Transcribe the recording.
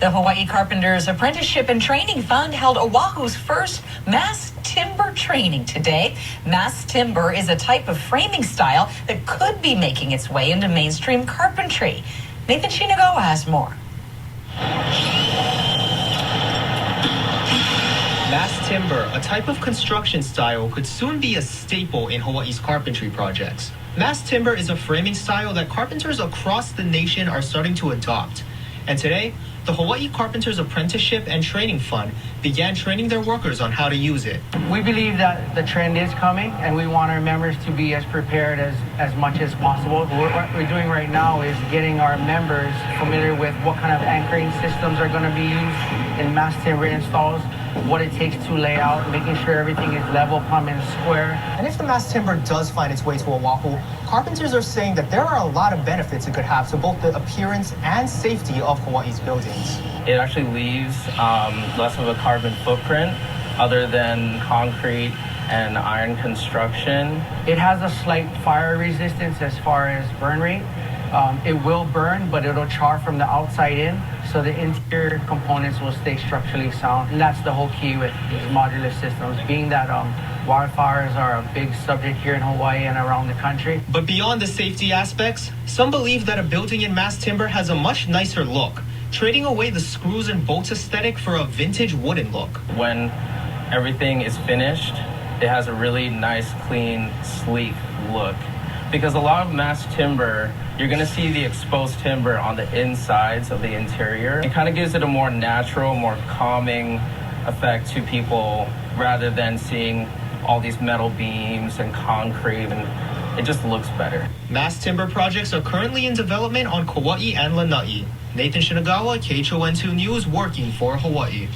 The Hawaii Carpenters Apprenticeship and Training Fund held Oahu's first mass timber training today. Mass timber is a type of framing style that could be making its way into mainstream carpentry. Nathan Shinagawa has more. Mass timber, a type of construction style, could soon be a staple in Hawaii's carpentry projects. Mass timber is a framing style that carpenters across the nation are starting to adopt. And today, the Hawaii Carpenters Apprenticeship and Training Fund began training their workers on how to use it. We believe that the trend is coming, and we want our members to be as prepared as much as possible. What we're doing right now is getting our members familiar with what kind of anchoring systems are going to be used in mass timber installs, what it takes to lay out, making sure everything is level, plumb, and square. And if the mass timber does find its way to Oahu, carpenters are saying that there are a lot of benefits it could have to both the appearance and safety of Hawaii's buildings. It actually leaves less of a carbon footprint other than concrete and iron construction. It has a slight fire resistance as far as burn rate. It will burn, but it'll char from the outside in, so the interior components will stay structurally sound. And that's the whole key with these modular systems, being that wildfires are a big subject here in Hawaii and around the country. But beyond the safety aspects, some believe that a building in mass timber has a much nicer look, trading away the screws and bolts aesthetic for a vintage wooden look. When everything is finished, it has a really nice, clean, sleek look. Because a lot of mass timber, you're going to see the exposed timber on the insides of the interior. It kind of gives it a more natural, more calming effect to people rather than seeing all these metal beams and concrete, and it just looks better. Mass timber projects are currently in development on Kauai and Lanai. Nathan Shinagawa, KHON2 News, working for Hawaii.